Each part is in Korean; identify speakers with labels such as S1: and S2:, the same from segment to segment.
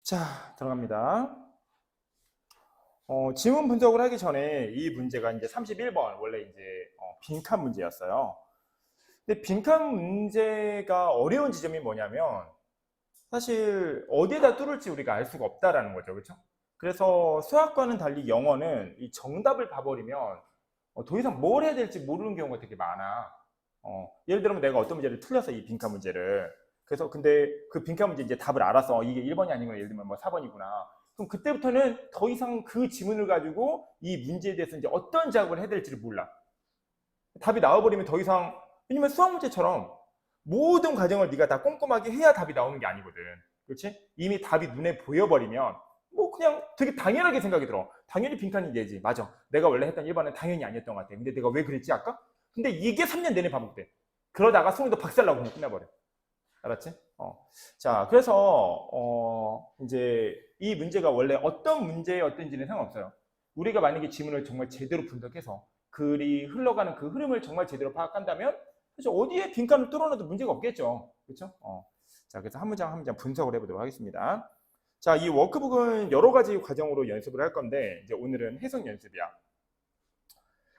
S1: 자, 들어갑니다. 지문 분석을 하기 전에 이 문제가 이제 31번 원래 이제 빈칸 문제였어요. 근데 빈칸 문제가 어려운 지점이 뭐냐면 사실 어디에다 뚫을지 우리가 알 수가 없다라는 거죠, 그렇죠? 그래서 수학과는 달리 영어는 이 정답을 봐버리면 더 이상 뭘 해야 될지 모르는 경우가 되게 많아. 예를 들면 내가 어떤 문제를 틀렸어, 이 빈칸 문제를. 그래서 근데 그 빈칸 문제 이제 답을 알아서 이게 1번이 아니구나, 예를 들면 뭐 4번이구나. 그럼 그때부터는 더 이상 그 지문을 가지고 이 문제에 대해서 이제 어떤 작업을 해야 될지를 몰라. 답이 나와버리면 더 이상, 왜냐면 수학 문제처럼 모든 과정을 네가 다 꼼꼼하게 해야 답이 나오는 게 아니거든. 그렇지? 이미 답이 눈에 보여버리면 뭐 그냥 되게 당연하게 생각이 들어. 당연히 빈칸이 되지. 맞아. 내가 원래 했던 1번은 당연히 아니었던 것 같아. 근데 내가 왜 그랬지 아까? 근데 이게 3년 내내 반복돼. 그러다가 수능도 박살나고 그냥 끝나버려. 알았지? 자, 그래서 이제 이 문제가 원래 어떤 문제였던지는 상관없어요. 우리가 만약에 지문을 정말 제대로 분석해서 글이 흘러가는 그 흐름을 정말 제대로 파악한다면 사실 어디에 빈칸을 뚫어놔도 문제가 없겠죠. 그렇죠? 자, 그래서 한 문장 한 문장 분석을 해보도록 하겠습니다. 자, 이 워크북은 여러 가지 과정으로 연습을 할 건데 이제 오늘은 해석 연습이야.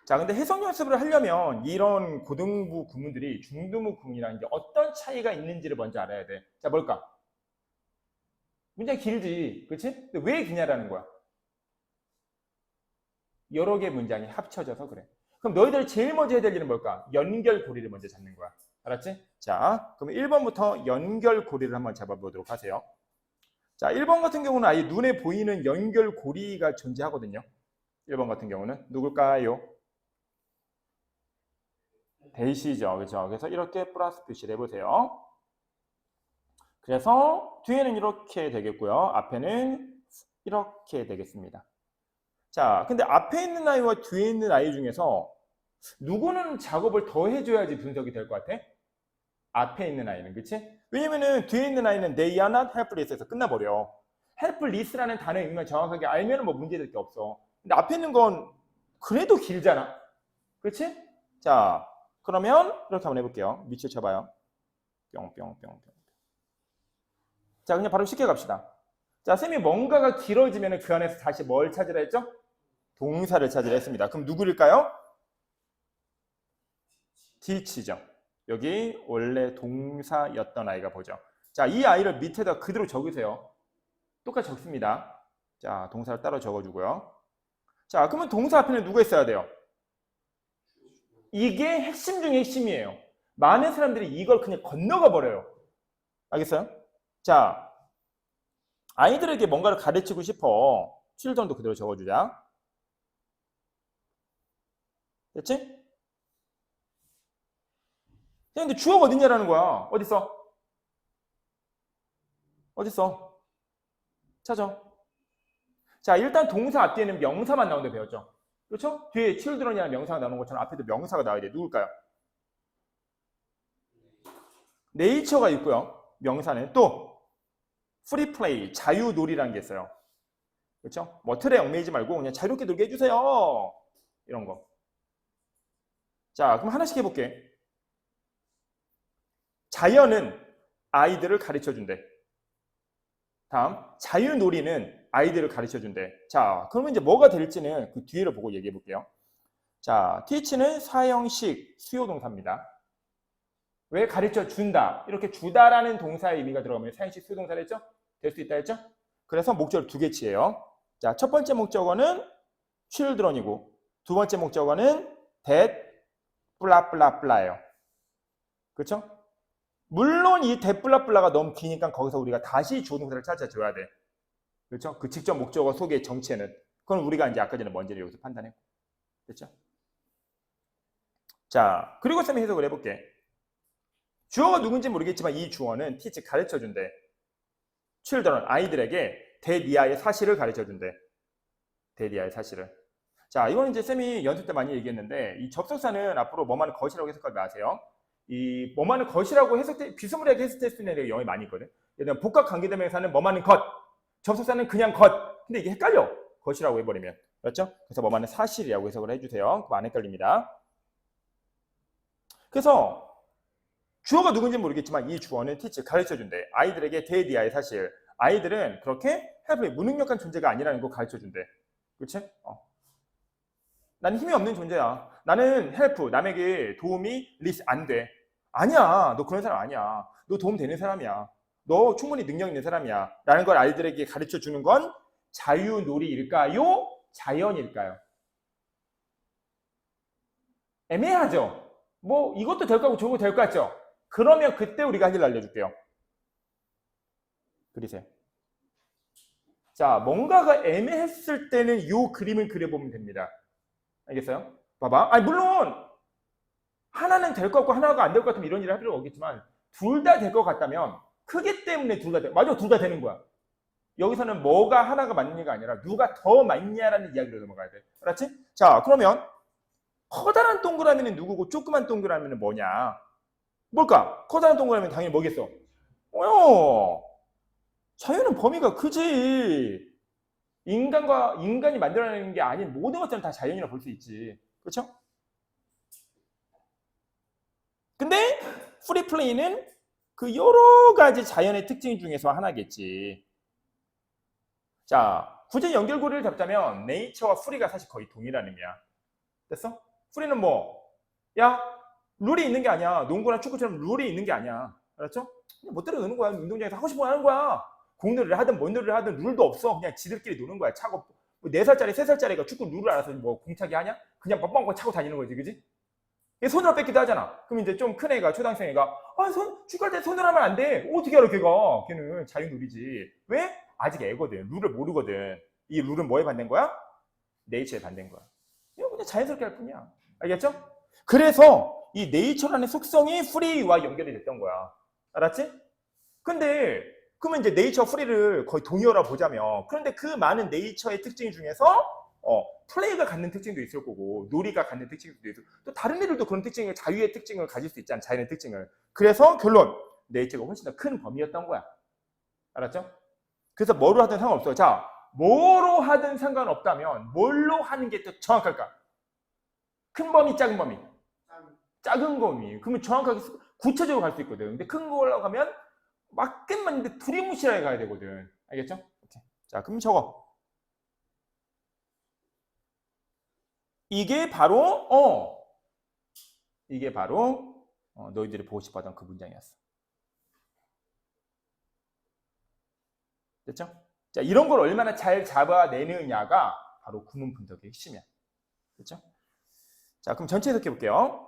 S1: 자, 근데 해석 연습을 하려면 이런 고등부 구문들이 중등부 구문이랑 이제 어떤 차이가 있는지를 먼저 알아야 돼. 자, 뭘까? 문장이 길지, 그렇지? 근데 왜 기냐라는 거야. 여러 개의 문장이 합쳐져서 그래. 그럼 너희들 제일 먼저 해야 될 일은 뭘까? 연결고리를 먼저 잡는 거야. 알았지? 자, 그럼 1번부터 연결고리를 한번 잡아보도록 하세요. 자, 1번 같은 경우는 아예 눈에 보이는 연결고리가 존재하거든요. 1번 같은 경우는 누굴까요? 대시죠. 그렇죠? 그래서 이렇게 플러스 표시를 해보세요. 그래서 뒤에는 이렇게 되겠고요. 앞에는 이렇게 되겠습니다. 자, 근데 앞에 있는 아이와 뒤에 있는 아이 중에서 누구는 작업을 더 해줘야지 분석이 될 것 같아? 앞에 있는 아이는, 그치? 왜냐면은 뒤에 있는 아이는 they are not helpless에서 끝나버려. helpless라는 단어 읽으면 정확하게 알면 뭐 문제될 게 없어. 근데 앞에 있는 건 그래도 길잖아. 그치? 자, 그러면 이렇게 한번 해볼게요. 밑줄 쳐봐요. 뿅뿅뿅뿅. 자, 그냥 바로 쉽게 갑시다. 자, 쌤이 뭔가가 길어지면 그 안에서 다시 뭘 찾으라 했죠? 동사를 찾으라 했습니다. 그럼 누구일까요? teach죠. 여기 원래 동사였던 아이가 보죠. 자, 이 아이를 밑에다 그대로 적으세요. 똑같이 적습니다. 자, 동사를 따로 적어주고요. 자, 그러면 동사 앞에는 누가 있어야 돼요? 이게 핵심 중에 핵심이에요. 많은 사람들이 이걸 그냥 건너가 버려요. 알겠어요? 자, 아이들에게 뭔가를 가르치고 싶어. children도 그대로 적어주자. 됐지? 근데 주어가 어딨냐라는 거야. 어딨어? 어딨어? 찾아. 자, 일단 동사 앞뒤에는 명사만 나온다 배웠죠? 그렇죠? 뒤에 children이라는 명사가 나오는 것처럼 앞에도 명사가 나와야 돼. 누굴까요? nature가 있고요. 명사는 또 free play, 자유놀이라는 게 있어요. 그렇죠? 뭐 틀에 얽매이지 말고 그냥 자유롭게 놀게 해주세요. 이런 거. 자, 그럼 하나씩 해볼게. 자연은 아이들을 가르쳐준대. 다음, 자유놀이는 아이들을 가르쳐준대. 자, 그러면 이제 뭐가 될지는 그 뒤를 보고 얘기해 볼게요. 자, teach는 사형식 수요동사입니다. 왜 가르쳐준다? 이렇게 주다라는 동사의 의미가 들어가면 사형식 수요동사를 했죠? 될 수 있다 했죠? 그래서 목적을 두 개치예요. 자, 첫 번째 목적어는 children이고 두 번째 목적어는 that 블라블라블라예요. 그렇죠? 물론 이 that 블라블라가 너무 기니까 거기서 우리가 다시 주어동사를 찾아줘야 돼. 그렇죠? 그 직접 목적어 속의 정체는 그건 우리가 이제 아까 전에 먼저 여기서 판단했고. 됐죠? 자, 그리고 쌤이 해석을 해볼게. 주어가 누군지 모르겠지만 이 주어는 teach 가르쳐준대. children 아이들에게 대니아의 사실을 가르쳐준대. 대니아의 사실을. 자, 이거는 이제 쌤이 연습 때 많이 얘기했는데 이 접속사는 앞으로 뭐만은 것이라고 해석하지 마세요. 이 뭐만은 것이라고 해석돼 비스무리하게 해석될 수 있는 영역이 많이 있거든. 예를 들면 복합 관계대명사는 뭐만은 것, 접속사는 그냥 것. 근데 이게 헷갈려. 것이라고 해버리면. 그렇죠? 그래서 뭐만은 사실이라고 해석을 해주세요. 그럼 안 헷갈립니다. 그래서 주어가 누군지 모르겠지만 이 주어는 teach 가르쳐준대. 아이들에게 대니아의 사실. 아이들은 그렇게 helpful, 무능력한 존재가 아니라는 거 가르쳐준대. 그치? 나는 힘이 없는 존재야. 나는 help, 남에게 도움이 안 돼. 아니야. 너 그런 사람 아니야. 너 도움 되는 사람이야. 너 충분히 능력 있는 사람이야. 라는 걸 아이들에게 가르쳐 주는 건 자유놀이일까요? 자연일까요? 애매하죠? 뭐 이것도 될 것 같고 저것도 될 것 같죠? 그러면 그때 우리가 할 일 알려줄게요. 그리세요. 자, 뭔가가 애매했을 때는 이 그림을 그려보면 됩니다. 알겠어요? 봐봐. 아니 물론 하나는 될 것 같고 하나가 안 될 것 같으면 이런 일을 할 필요가 없겠지만 둘 다 될 것 같다면 크기 때문에 둘 다 돼. 맞아, 둘 다 되는 거야. 여기서는 뭐가 하나가 맞느냐가 아니라 누가 더 맞냐라는 이야기로 넘어가야 돼. 알았지? 자, 그러면 커다란 동그라미는 누구고 조그만 동그라미는 뭐냐? 뭘까? 커다란 동그라미는 당연히 뭐겠어? 자유는 범위가 크지. 인간이 만들어내는 게 아닌 모든 것들은 다 자연이라 볼 수 있지. 그렇죠? 근데 프리플레이는 그 여러 가지 자연의 특징 중에서 하나겠지. 자, 굳이 연결고리를 잡자면 네이처와 프리가 사실 거의 동일한 의미야. 됐어? 프리는 뭐? 야, 룰이 있는 게 아니야. 농구나 축구처럼 룰이 있는 게 아니야. 알았죠? 그냥 멋대로 노는 거야. 운동장에서 하고 싶은 거 하는 거야. 공놀이를 하든 뭔 놀이를 하든 룰도 없어. 그냥 지들끼리 노는 거야. 차고 뭐 4살짜리, 3살짜리가 축구 룰을 알아서 뭐 공차기 하냐? 그냥 뻥뻥 차고 다니는 거지, 그지? 손으로 뺏기도 하잖아. 그럼 이제 좀 큰 애가, 초등학생 애가, 축구할 때 손으로 하면 안 돼. 어떻게 알아, 걔가. 걔는 자유놀이지. 왜? 아직 애거든. 룰을 모르거든. 이 룰은 뭐에 반대인 거야? 네이처에 반대인 거야. 이거 그냥 자연스럽게 할 뿐이야. 알겠죠? 그래서 이 네이처라는 속성이 프리와 연결이 됐던 거야. 알았지? 근데 그러면 이제 네이처 프리를 거의 동의어라 보자면, 그런데 그 많은 네이처의 특징 중에서 플레이가 갖는 특징도 있을 거고 놀이가 갖는 특징도 있고 또 다른 애들도 그런 특징을, 자유의 특징을 가질 수 있잖아. 자연의 특징을. 그래서 결론, 네이처가 훨씬 더 큰 범위였던 거야. 알았죠? 그래서 뭐로 하든 상관없어요. 자, 뭐로 하든 상관없다면 뭘로 하는 게 더 정확할까? 큰 범위, 작은 범위? 작은 범위. 그러면 정확하게 구체적으로 갈 수 있거든. 근데 큰 걸로 가면 맞긴 맞는데 두리뭉실하게 가야 되거든. 알겠죠? 오케이. 자, 그럼 적어. 이게 바로 너희들이 보고 싶었던 그 문장이었어. 됐죠? 자, 이런 걸 얼마나 잘 잡아내느냐가 바로 구문 분석의 핵심이야. 됐죠? 자, 그럼 전체 해석해 볼게요.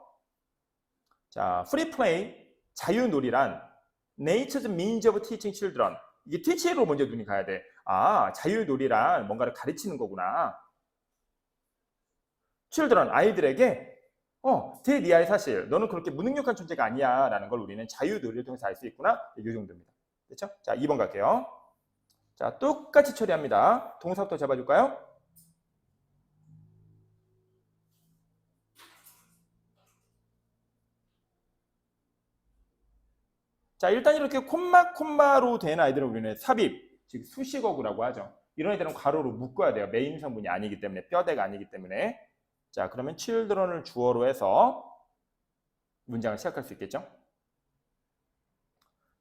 S1: 자, free play, 자유놀이란 nature's means of teaching children. 이게 teach로 먼저 눈이 가야 돼. 아, 자유놀이란 뭔가를 가르치는 거구나. children, 아이들에게 대리아의 사실, 너는 그렇게 무능력한 존재가 아니야 라는 걸 우리는 자유놀이를 통해서 알 수 있구나. 이 정도입니다. 됐죠? 자, 2번 갈게요. 자, 똑같이 처리합니다. 동사부터 잡아줄까요? 자, 일단 이렇게 콤마로 된 아이들은 우리는 삽입, 즉 수식어구라고 하죠. 이런 애들은 괄호로 묶어야 돼요. 메인 성분이 아니기 때문에, 뼈대가 아니기 때문에. 자, 그러면 children을 주어로 해서 문장을 시작할 수 있겠죠?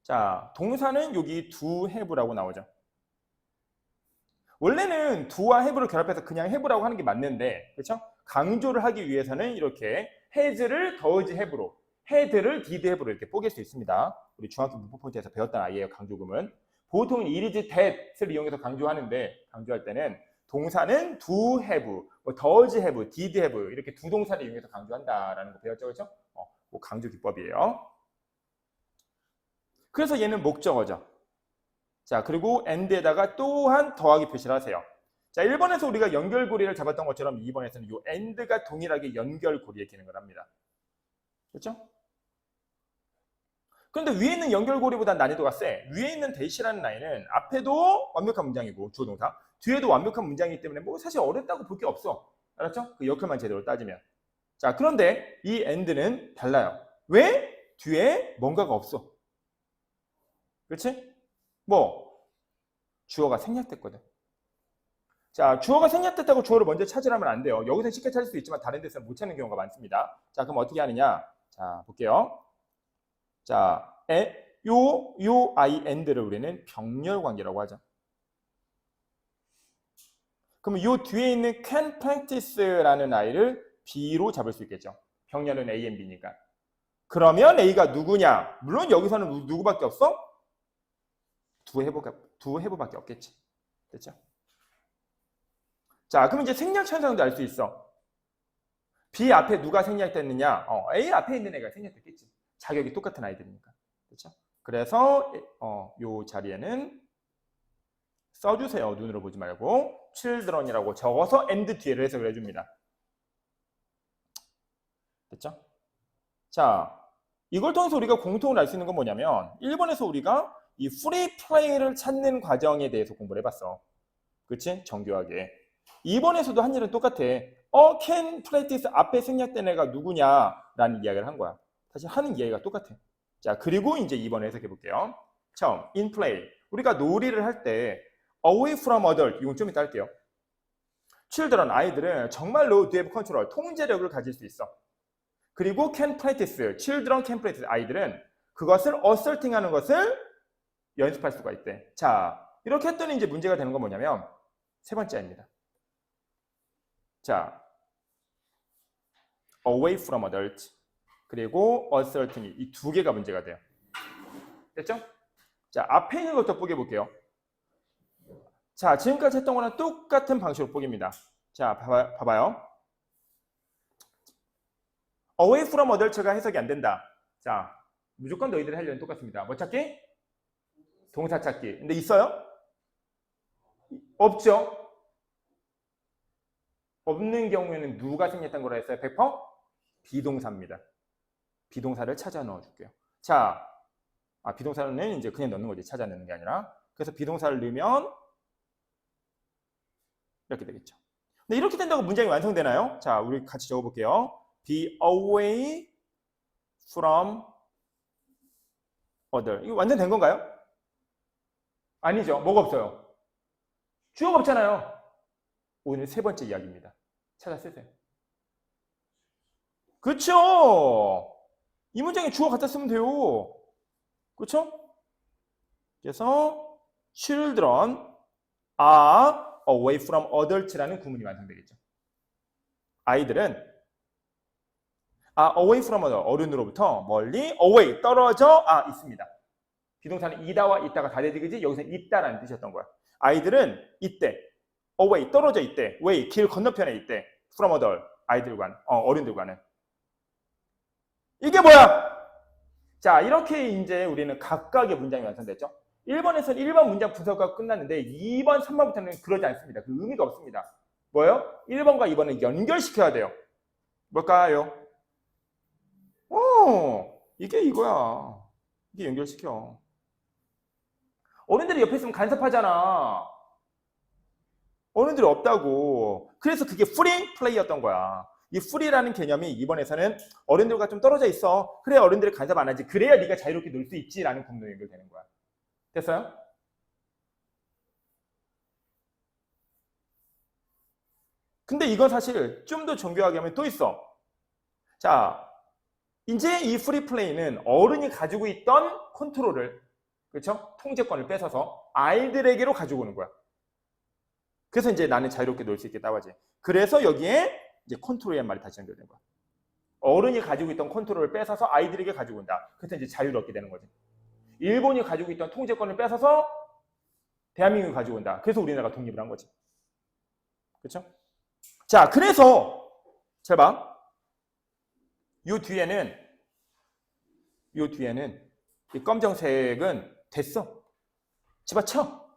S1: 자, 동사는 여기 do have라고 나오죠. 원래는 do와 have를 결합해서 그냥 have라고 하는 게 맞는데, 그렇죠? 강조를 하기 위해서는 이렇게 has를 does have로, had를 did have로 이렇게 뽀갤 수 있습니다. 우리 중학교 문법 포인트에서 배웠던 아이예요, 강조금은. 보통 it is that을 이용해서 강조할 때는 동사는 do have, 뭐 does have, did have 이렇게 두 동사를 이용해서 강조한다라는 거 배웠죠, 그렇죠? 뭐 강조 기법이에요. 그래서 얘는 목적어죠. 자, 그리고 and에다가 또한 더하기 표시를 하세요. 자, 1번에서 우리가 연결고리를 잡았던 것처럼 2번에서는 이 and가 동일하게 연결고리의 기능을 합니다. 그렇죠? 그런데 위에 있는 연결고리보다 난이도가 세. 위에 있는 대시라는 라인은 앞에도 완벽한 문장이고 주어 동사, 뒤에도 완벽한 문장이기 때문에 뭐 사실 어렵다고 볼 게 없어. 알았죠? 그 역할만 제대로 따지면. 자, 그런데 이 and는 달라요. 왜? 뒤에 뭔가가 없어. 그렇지? 뭐 주어가 생략됐거든. 자, 주어가 생략됐다고 주어를 먼저 찾으라면 안 돼요. 여기서 쉽게 찾을 수 있지만 다른 데서는 못 찾는 경우가 많습니다. 자, 그럼 어떻게 하느냐? 자, 볼게요. 자, 요 I and를 우리는 병렬 관계라고 하죠. 그러면 요 뒤에 있는 can practice라는 I를 B로 잡을 수 있겠죠. 병렬은 A and B니까. 그러면 A가 누구냐? 물론 여기서는 누구밖에 없어? 두 해부밖에 없겠지. 됐죠? 자, 그럼 이제 생략 현상도 알 수 있어. B 앞에 누가 생략됐느냐? A 앞에 있는 애가 생략됐겠지. 자격이 똑같은 아이들이니까. 그렇죠? 그래서 요 자리에는 써주세요. 눈으로 보지 말고 children이라고 적어서 and 뒤에를 해석을 해줍니다. 됐죠? 자, 이걸 통해서 우리가 공통으로 알 수 있는 건 뭐냐면 1번에서 우리가 이 free play를 찾는 과정에 대해서 공부를 해봤어. 그치? 정교하게. 2번에서도 한 일은 똑같아. can practice 앞에 생략된 애가 누구냐라는 이야기를 한 거야. 사실 하는 이야기가 똑같아. 자, 그리고 이제 2번 해석해 볼게요. 처음, in play. 우리가 놀이를 할 때 away from adult, 이건 좀 이따 할게요. children, 아이들은 정말로 do have control, 통제력을 가질 수 있어. 그리고 can practice, children can practice, 아이들은 그것을 asserting 하는 것을 연습할 수가 있대. 자, 이렇게 했더니 이제 문제가 되는 건 뭐냐면 세 번째입니다. 자, away from adult 그리고 asserting 이 두 개가 문제가 돼요. 됐죠? 자, 앞에 있는 것도 뽀개 볼게요. 자, 지금까지 했던 거랑 똑같은 방식으로 뽀깁니다. 자, 봐봐요. away from adult가 해석이 안 된다. 자, 무조건 너희들이 할 일은 똑같습니다. 뭐 찾기? 동사 찾기. 근데 있어요? 없죠? 없는 경우에는 누가 생략된 거라 했어요? 100%? 비동사입니다. 비동사를 찾아 넣어줄게요. 자, 비동사는 이제 그냥 넣는 거지. 찾아 넣는 게 아니라. 그래서 비동사를 넣으면 이렇게 되겠죠. 근데 이렇게 된다고 문장이 완성되나요? 자, 우리 같이 적어볼게요. Be away from other. 이거 완전 된 건가요? 아니죠. 뭐가 없어요? 주어가 없잖아요. 오늘 세 번째 이야기입니다. 찾아 쓰세요. 그렇죠. 이 문장에 주어 갖다 쓰면 돼요. 그렇죠? 그래서 children are away from adult라는 구문이 완성되겠죠. 아이들은 away from adult, 어른으로부터 멀리 away, 떨어져 있습니다. 비동사는 이다와 있다가 다대지그지 여기서 있다라는 뜻이었던 거야. 아이들은 있대. away, 떨어져 있대. way, 길 건너편에 있대. from adult, 아이들과 어른들과는. 이게 뭐야? 자, 이렇게 이제 우리는 각각의 문장이 완성됐죠. 1번에서는 1번 문장 분석과 끝났는데 2번, 3번부터는 그러지 않습니다. 그 의미가 없습니다. 뭐예요? 1번과 2번은 연결시켜야 돼요. 뭘까요? 이게 이거야. 이게 연결시켜. 어른들이 옆에 있으면 간섭하잖아. 어른들이 없다고. 그래서 그게 free play였던 거야. 이 free라는 개념이 이번에서는 어른들과 좀 떨어져 있어. 그래야 어른들이 간섭 안 하지. 그래야 네가 자유롭게 놀 수 있지라는 공동 연결되는 거야. 됐어요? 근데 이건 사실 좀 더 정교하게 하면 또 있어. 자, 이제 이 프리 플레이는 어른이 가지고 있던 컨트롤을, 그렇죠? 통제권을 뺏어서 아이들에게로 가지고 오는 거야. 그래서 이제 나는 자유롭게 놀 수 있겠다고 하지. 그래서 여기에 이제 컨트롤이라는 말이 다시 연결된 거야. 어른이 가지고 있던 컨트롤을 뺏어서 아이들에게 가지고 온다. 그래서 이제 자유를 얻게 되는 거지. 일본이 가지고 있던 통제권을 뺏어서 대한민국이 가지고 온다. 그래서 우리나라가 독립을 한 거지. 그렇죠? 자, 그래서 잘 봐. 요 뒤에는 이 검정색은 됐어. 집어쳐.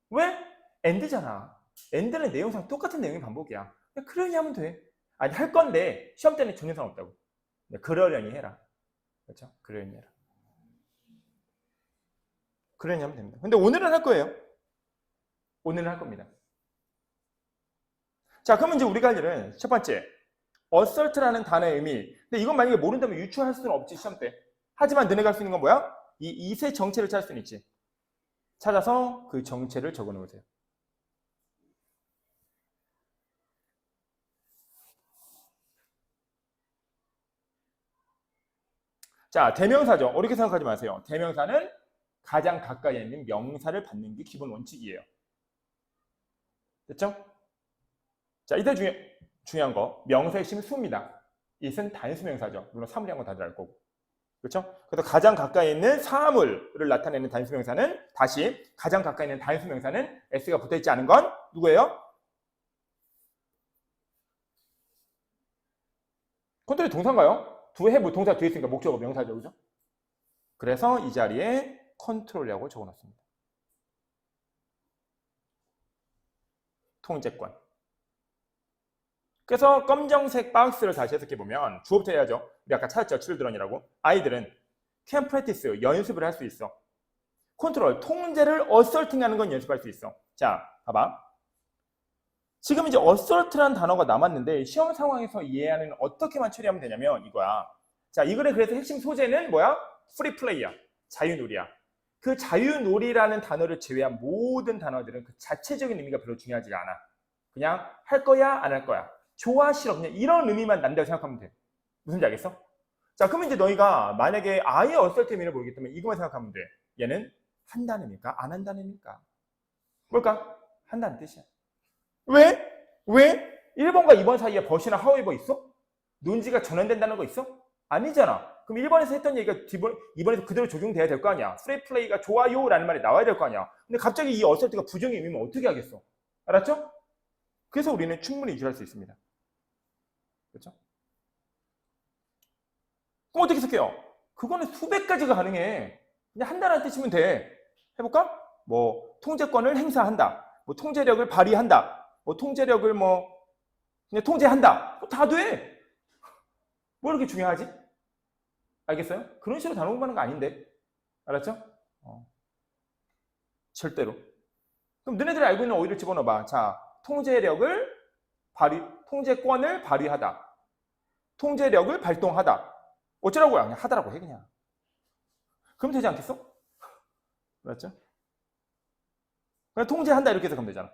S1: 왜? 엔드잖아. 엔드는 내용상 똑같은 내용이 반복이야. 그러려니 하면 돼. 아니, 할 건데 시험 때는 전혀 상관없다고. 그러려니 해라. 그렇죠? 그러려니 해라. 그러려니 하면 됩니다. 근데 오늘은 할 거예요. 오늘은 할 겁니다. 자, 그러면 이제 우리가 할 일은 첫 번째, assert라는 단어의 의미. 근데 이건 만약에 모른다면 유추할 수는 없지, 시험 때. 하지만 너네가 할 수 있는 건 뭐야? 이 이세 정체를 찾을 수는 있지. 찾아서 그 정체를 적어 놓으세요. 자, 대명사죠. 어렵게 생각하지 마세요. 대명사는 가장 가까이 있는 명사를 받는 게 기본 원칙이에요. 됐죠? 자, 이때 중요한 거. 명사의 핵심은 수입니다. 이것은 단수명사죠. 물론 사물이란 건 다들 알 거고. 그렇죠? 그래서 가장 가까이 있는 사물을 나타내는 단수명사는 다시 가장 가까이 있는 단수명사는 s가 붙어있지 않은 건 누구예요? 컨트롤이 동사인가요? 두 해 동사 뒤에 있으니까 목적어 명사죠. 그죠? 그래서 이 자리에 컨트롤이라고 적어놨습니다. 통제권. 그래서 검정색 박스를 다시 해석해보면 주어부터 해야죠. 우리 아까 찾았죠. children이라고. 아이들은 can practice, 연습을 할 수 있어. 컨트롤, 통제를 asserting하는 건 연습할 수 있어. 자, 봐봐. 지금 이제 assert라는 단어가 남았는데 시험 상황에서 이해하는 어떻게만 처리하면 되냐면 이거야. 자, 이 글의 그래서 핵심 소재는 뭐야? free play야. 자유놀이야. 그 자유놀이라는 단어를 제외한 모든 단어들은 그 자체적인 의미가 별로 중요하지가 않아. 그냥 할 거야, 안 할 거야. 좋아, 싫어. 그냥 이런 의미만 난다고 생각하면 돼. 무슨지 알겠어? 자, 그러면 이제 너희가 만약에 아예 assert의 의미를 모르겠다면 이것만 생각하면 돼. 얘는 한다는 의미일까? 안 한다는 의미일까? 뭘까? 한다는 뜻이야. 왜? 왜? 1번과 2번 사이에 버시나 하우에버 있어? 논지가 전환된다는 거 있어? 아니잖아. 그럼 1번에서 했던 얘기가 2번에서 그대로 적용돼야 될 거 아니야. 프리 플레이가 좋아요 라는 말이 나와야 될 거 아니야. 근데 갑자기 이 어설트가 부정의 의미면 어떻게 하겠어? 알았죠? 그래서 우리는 충분히 유지할 수 있습니다. 그렇죠? 그럼 어떻게 해석해요? 그거는 수백 가지가 가능해. 그냥 한다는 뜻이면 돼. 해볼까? 뭐 통제권을 행사한다. 뭐 통제력을 발휘한다. 뭐 통제력을 뭐 그냥 통제한다. 다 돼. 뭐 이렇게 중요하지? 알겠어요? 그런 식으로 단어 공부하는 거 아닌데. 알았죠? 절대로. 그럼 너네들이 알고 있는 어휘를 집어넣어봐. 자, 통제권을 발휘하다. 통제력을 발동하다. 어쩌라고요? 그냥 하다라고 해, 그냥. 그럼 되지 않겠어? 알았죠? 그냥 통제한다 이렇게 해석하면 되잖아.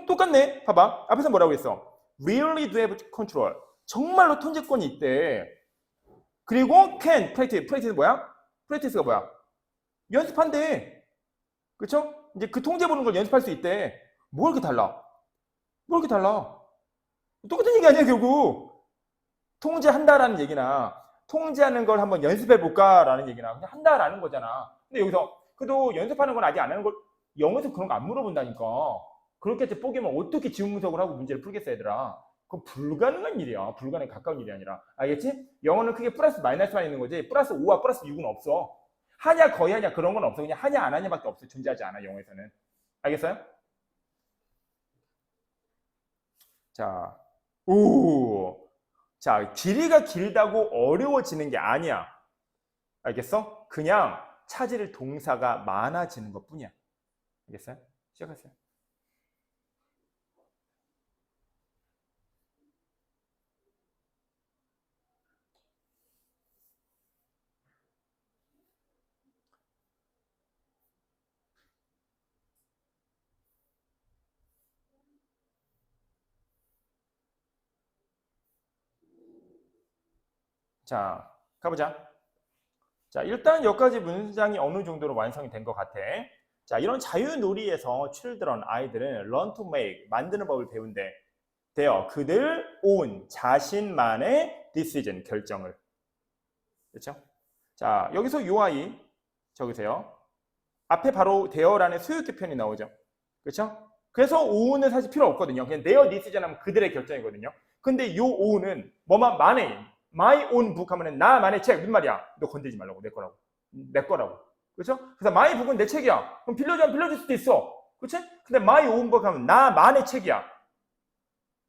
S1: 똑같네. 봐봐. 앞에서 뭐라고 했어? Really do have control. 정말로 통제권이 있대. 그리고 can, practice 뭐야? practice가 뭐야? 연습한대. 그렇죠? 이제 그 통제 보는 걸 연습할 수 있대. 뭐 이렇게 달라? 뭐 이렇게 달라? 똑같은 얘기 아니야 결국. 통제한다라는 얘기나 통제하는 걸 한번 연습해 볼까라는 얘기나 그냥 한다라는 거잖아. 근데 여기서 그래도 연습하는 건 아직 안 하는 걸 영어에서 그런 거 안 물어본다니까. 그렇게 해서 뽀개면 어떻게 지문분석을 하고 문제를 풀겠어 얘들아. 그건 불가능한 일이야. 불가능에 가까운 일이 아니라. 알겠지? 영어는 크게 플러스 마이너스만 있는 거지 플러스 5와 플러스 6은 없어. 하냐 거의 하냐 그런 건 없어. 그냥 하냐 안 하냐밖에 없어. 존재하지 않아 영어에서는. 알겠어요? 자, 자, 길이가 길다고 어려워지는 게 아니야. 알겠어? 그냥 찾을 동사가 많아지는 것 뿐이야. 알겠어요? 시작하세요. 자, 가보자. 자, 일단 여기까지 문장이 어느 정도로 완성이 된 것 같아. 자, 이런 자유놀이에서 children, 아이들은 learn to make, 만드는 법을 배운대. 돼요. 그들 own, 자신만의 decision, 결정을. 그렇죠? 자, 여기서 요 아이 적으세요. 앞에 바로 their라는 소유격 표현이 나오죠. 그렇죠? 그래서 own은 사실 필요 없거든요. 그냥 their decision 하면 그들의 결정이거든요. 근데 요 own은 뭐만의 my own book 하면은 나만의 책. 무슨 말이야? 너 건들지 말라고. 내 거라고. 내 거라고. 그렇죠? 그래서 my book은 내 책이야. 그럼 빌려주면 빌려줄 수도 있어. 그렇지? 근데 my own book 하면 나만의 책이야.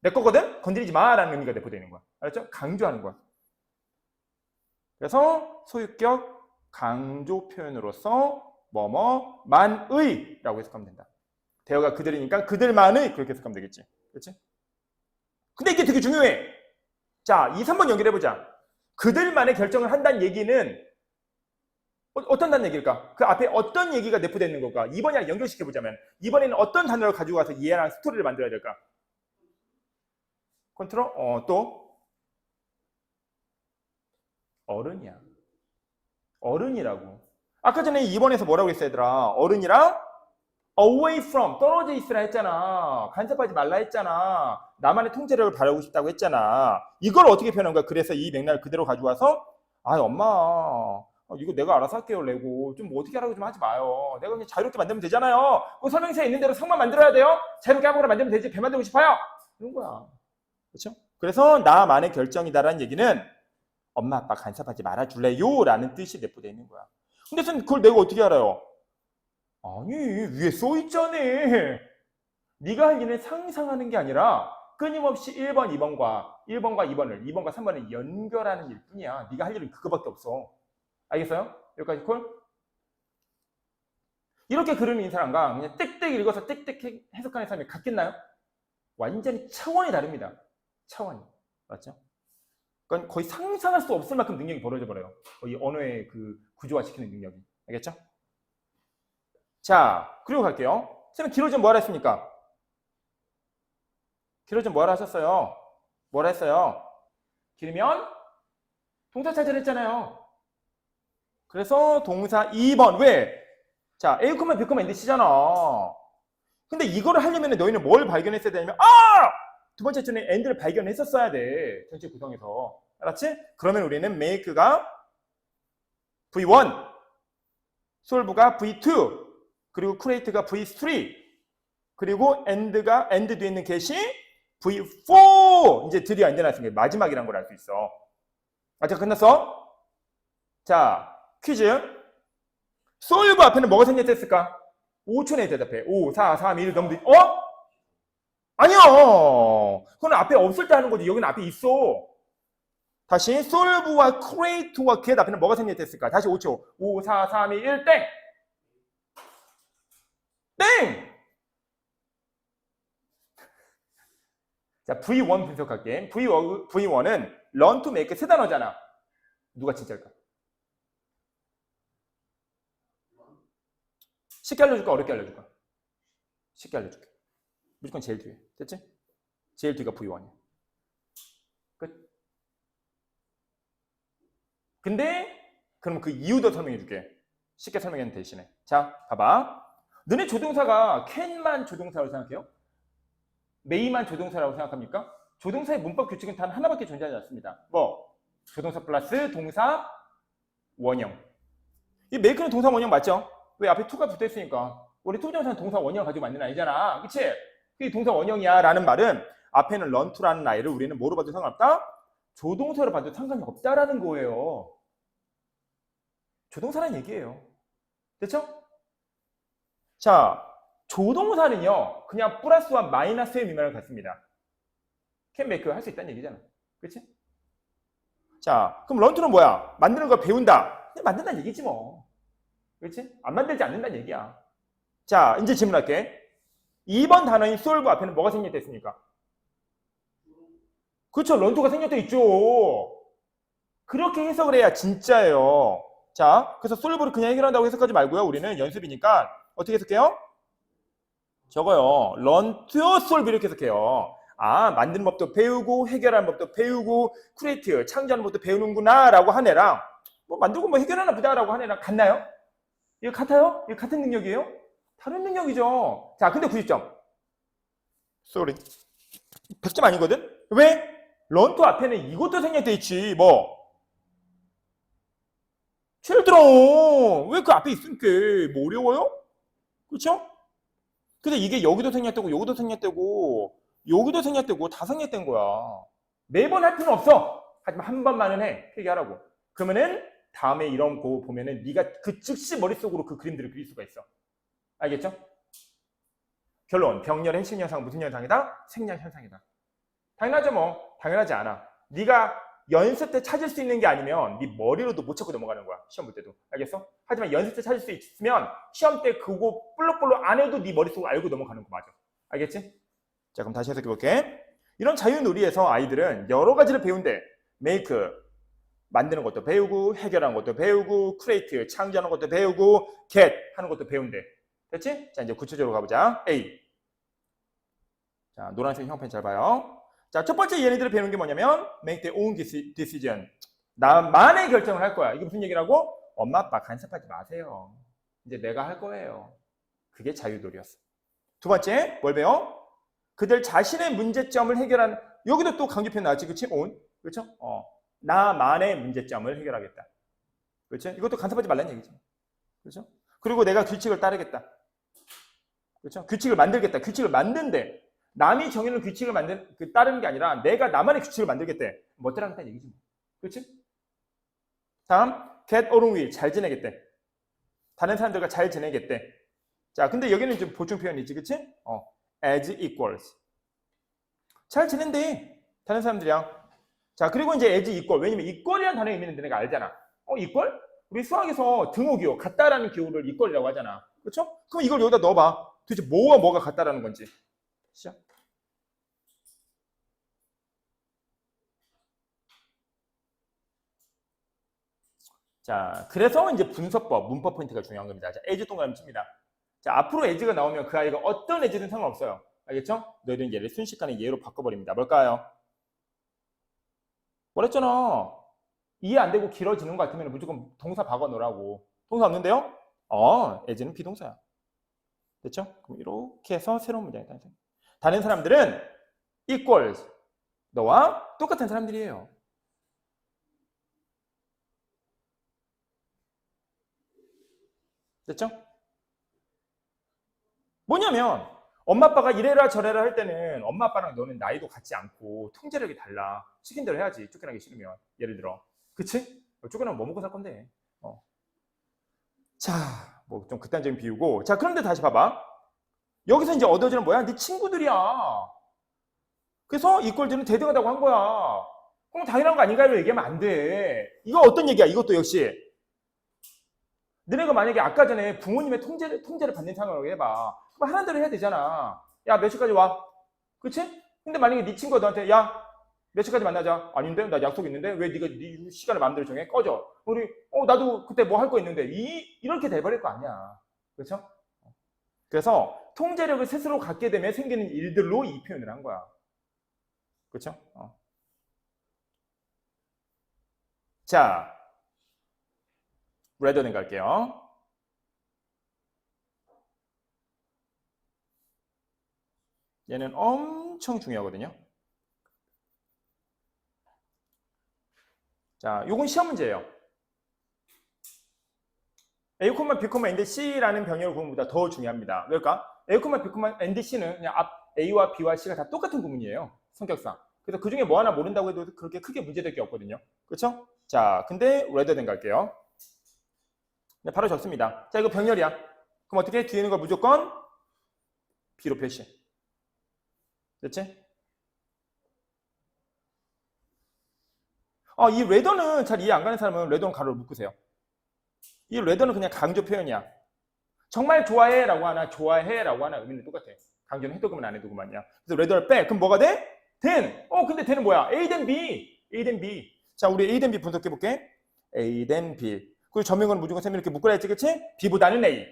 S1: 내 거거든? 건드리지 마라는 의미가 내포되어 있는 거야. 알았죠? 강조하는 거야. 그래서 소유격 강조 표현으로서 뭐뭐만의 라고 해석하면 된다. 대어가 그들이니까 그들만의 그렇게 해석하면 되겠지. 그렇지? 근데 이게 되게 중요해. 자, 2, 3번 연결해보자. 그들만의 결정을 한다는 얘기는 어떤 얘기일까? 그 앞에 어떤 얘기가 내포되어 있는 걸까? 2번이랑 연결시켜보자면 이번에는 어떤 단어를 가지고 가서 이해랑 스토리를 만들어야 될까? 컨트롤? 또? 어른이야. 어른이라고. 아까 전에 2번에서 뭐라고 했어 얘들아? 어른이랑 away from, 떨어져 있으라 했잖아. 간섭하지 말라 했잖아. 나만의 통제력을 바라고 싶다고 했잖아. 이걸 어떻게 표현한 거야? 그래서 이 맥락을 그대로 가져와서 아 엄마 이거 내가 알아서 할게요 레고 좀 뭐 어떻게 하라고 좀 하지 마요. 내가 그냥 자유롭게 만들면 되잖아요. 그 설명서에 있는 대로 성만 만들어야 돼요. 자유롭게 아무거나 만들면 되지. 배 만들고 싶어요. 이런 거야. 그렇죠? 그래서 나만의 결정이다라는 얘기는 엄마 아빠 간섭하지 말아줄래요? 라는 뜻이 내포되어 있는 거야. 근데 선생님 그걸 내가 어떻게 알아요? 아니 위에 써있잖아. 네가 할 일은 상상하는 게 아니라 끊임없이 1번, 2번과 2번을 2번과 3번을 연결하는 일뿐이야. 네가 할 일은 그거밖에 없어. 알겠어요? 여기까지 콜? 이렇게 그리는 사람과 그냥 띡띡 읽어서 띡띡 해석하는 사람이 같겠나요? 완전히 차원이 다릅니다. 차원이. 맞죠? 그건 거의 상상할 수 없을 만큼 능력이 벌어져 버려요. 이 언어의 그 구조화시키는 능력이. 알겠죠? 자, 그리고 갈게요. 선생님, 기로전 뭐하라 했습니까? 기로전 뭐하라 하셨어요? 뭐라 했어요? 기르면 동사 찾으랬잖아요. 그래서 동사 2번. 왜? 자, A, B, N, C잖아. 근데 이거를 하려면 너희는 뭘 발견했어야 되냐면 두 번째 줄에 and를 발견했었어야 돼. 전체 구성에서. 알았지? 그러면 우리는 make가 V1, solve가 V2, 그리고 create가 V3, 그리고 end 뒤에 있는 get이 V4. 이제 드디어 엔드 나왔으니까 마지막이라는 걸 알 수 있어. 자, 끝났어? 자, 퀴즈. solve 앞에는 뭐가 생략됐을까? 5초 내에 대답해. 5, 4, 3, 2, 1 넘기. 아니야. 그건 앞에 없을 때 하는 거지. 여기는 앞에 있어. 다시 solve와 create와 get 앞에는 뭐가 생략됐을까? 다시 5초. 5, 4, 3, 2, 1 땡. 땡. 자, V1 분석할게. V1은 learn to make 세 단어잖아. 누가 진짜일까? 쉽게 알려줄까? 어렵게 알려줄까? 쉽게 알려줄게. 무조건 제일 뒤에. 됐지? 제일 뒤가 V1이야. 끝. 근데 그럼 그 이유도 설명해줄게. 쉽게 설명하는 대신에. 자, 봐봐. 너네 조동사가 can만 조동사라고 생각해요? may만 조동사라고 생각합니까? 조동사의 문법 규칙은 단 하나밖에 존재하지 않습니다. 뭐? 조동사 플러스 동사 원형. 이 make는 동사 원형 맞죠? 왜? 앞에 to가 붙어있으니까. 우리 투부정사는 동사 원형 가지고 만드는 아니잖아. 그치? 그게 동사 원형이야 라는 말은 앞에는 learn to라는 아이를 우리는 뭐로 봐도 상관없다? 조동사로 봐도 상관이 없다라는 거예요. 조동사라는 얘기예요. 됐죠? 자, 조동사는요, 그냥 플러스와 마이너스의 의미를 갖습니다. can make 할 수 있다는 얘기잖아. 그치? 자, 그럼 learn to는 뭐야? 만드는 걸 배운다. 그냥 만든다는 얘기지 뭐. 그렇지? 안 만들지 않는다는 얘기야. 자, 이제 질문할게. 2번 단어인 solve 앞에는 뭐가 생략됐습니까? 그렇죠. learn to가 생략돼 있죠. 그렇게 해석을 해야 진짜예요. 자, 그래서 solve를 그냥 해결한다고 해석하지 말고요. 우리는 연습이니까 어떻게 해석해요? 저거요. learn to solve 이렇게 해석해요. 아, 만드는 법도 배우고 해결하는 법도 배우고 create, 창조하는 법도 배우는구나 라고 한 애랑 뭐 만들고 뭐 해결하나 보다 라고 한 애랑 같나요? 이거 같아요? 이거 같은 능력이에요? 다른 능력이죠. 자, 근데 90점. sorry. 100점 아니거든? 왜? learn to 앞에는 이것도 생략돼 있지. 뭐? 예를 들어 왜 그 앞에 있으니까 뭐 어려워요? 그렇죠? 근데 이게 여기도 생략되고 여기도 생략되고 여기도 생략되고 다 생략된 거야. 매번 할 필요는 없어. 하지만 한 번만은 해. 얘기하라고. 그러면은 다음에 이런 거 보면은 네가 그 즉시 머릿속으로 그 그림들을 그릴 수가 있어. 알겠죠? 결론. 병렬의 핵심 현상은 무슨 현상이다? 생략 현상이다. 당연하죠 뭐. 당연하지 않아. 네가 연습 때 찾을 수 있는 게 아니면 네 머리로도 못 찾고 넘어가는 거야. 시험 볼 때도. 알겠어? 하지만 연습 때 찾을 수 있으면 시험 때 그거 볼록볼록 안 해도 네 머릿속으로 알고 넘어가는 거 맞아. 알겠지? 자, 그럼 다시 해석해 볼게. 이런 자유놀이에서 아이들은 여러 가지를 배운대. make, 만드는 것도 배우고 해결하는 것도 배우고 create, 창조하는 것도 배우고 get 하는 것도 배운대. 됐지? 자, 이제 구체적으로 가보자. A. 자, 노란색 형편 잘 봐요. 자, 첫 번째 얘네들을 배우는 게 뭐냐면 make their own decision. 나만의 결정을 할 거야. 이게 무슨 얘기라고? 엄마 아빠 간섭하지 마세요. 이제 내가 할 거예요. 그게 자유돌이었어. 두 번째 뭘 배워? 그들 자신의 문제점을 해결한, 여기도 또 강조 표현 나왔지, 그렇지? 온, 그렇죠? 나만의 문제점을 해결하겠다. 그렇죠? 이것도 간섭하지 말라는 얘기죠. 그렇죠? 그리고 내가 규칙을 따르겠다. 그렇죠? 규칙을 만들겠다. 규칙을 만든대. 남이 정해놓은 규칙을 따르는 게 아니라 내가 나만의 규칙을 만들겠대. 뭐 따라하겠다는 얘기지. 그렇지? 다음, get along with, 잘 지내겠대. 다른 사람들과 잘 지내겠대. 자, 근데 여기는 좀 보충 표현이지, 그치? as equals. 잘 지낸대. 다른 사람들이랑. 자, 그리고 이제 as equal. 왜냐면 equal이라는 단어의 의미는 내가 알잖아. equal? 우리 수학에서 등호기호, 같다라는 기호를 equal이라고 하잖아. 그렇죠? 그럼 이걸 여기다 넣어봐. 도대체 뭐와 뭐가 같다라는 건지. 시작. 자, 그래서 이제 분석법, 문법 포인트가 중요한 겁니다. 자, as 동그라미 칩니다. 자, 앞으로 as가 나오면 그 아이가 어떤 as든 상관없어요. 알겠죠? 너희들은 얘를 순식간에 얘로 바꿔버립니다. 뭘까요? 뭐랬잖아. 이해 안 되고 길어지는 것 같으면 무조건 동사 박아놓으라고. 동사 없는데요? as는 비동사야. 됐죠? 그럼 이렇게 해서 새로운 문장이 탄생. 다른 사람들은 equals. 너와 똑같은 사람들이에요. 됐죠? 뭐냐면 엄마 아빠가 이래라 저래라 할 때는 엄마 아빠랑 너는 나이도 같지 않고 통제력이 달라. 시킨 대로 해야지. 쫓겨나기 싫으면. 예를 들어. 그치? 쫓겨나면 뭐 먹고 살 건데. 자, 뭐 좀 극단적인 비유고. 자, 그런데 다시 봐봐. 여기서 이제 얻어지는 뭐야? 네 친구들이야. 그래서 이꼴들은 대등하다고 한 거야. 그럼 당연한 거 아닌가요? 얘기하면 안 돼. 이거 어떤 얘기야? 이것도 역시. 너네가 만약에 아까 전에 부모님의 통제를 받는 상황을 해봐. 그럼 하는 대로 해야 되잖아. 야, 몇 시까지 와? 그치? 근데 만약에 네 친구가 너한테 야, 몇 시까지 만나자. 아닌데? 나 약속 있는데? 왜 네가 네 시간을 마음대로 정해? 꺼져. 우리 나도 그때 뭐 할 거 있는데. 이렇게 돼버릴 거 아니야. 그렇죠? 그래서 통제력을 스스로 갖게 되면 생기는 일들로 이 표현을 한 거야. 그렇죠? 자, 레더는 갈게요. 얘는 엄청 중요하거든요. 자, 요건 시험 문제예요. A, B, and C라는 병렬 구문보다 더 중요합니다. 왜일까? A, B, and C는 그냥 앞 A와 B와 C가 다 똑같은 구문이에요. 성격상. 그래서 그 중에 뭐 하나 모른다고 해도 그렇게 크게 문제될 게 없거든요. 그렇죠? 자, 근데 rather than 갈게요. 네, 바로 적습니다. 자, 이거 병렬이야. 그럼 어떻게? 뒤에 있는 거 무조건 B로 표시. 됐지? 이 rather는 잘 이해 안 가는 사람은 rather는 가로를 묶으세요. 이 rather는 그냥 강조 표현이야. 정말 좋아해 라고 하나 좋아해 라고 하나 의미는 똑같아. 강조는 해도 그만 안 해도 그만이야. 그래서 rather를 빼. 그럼 뭐가 돼? then. 근데 then은 뭐야? A then B. A then B. 자, 우리 A then B 분석해 볼게. A then B. 그리고 점용은 무조건 셈 이렇게 묶으라 했지, 그치? B보다는 A.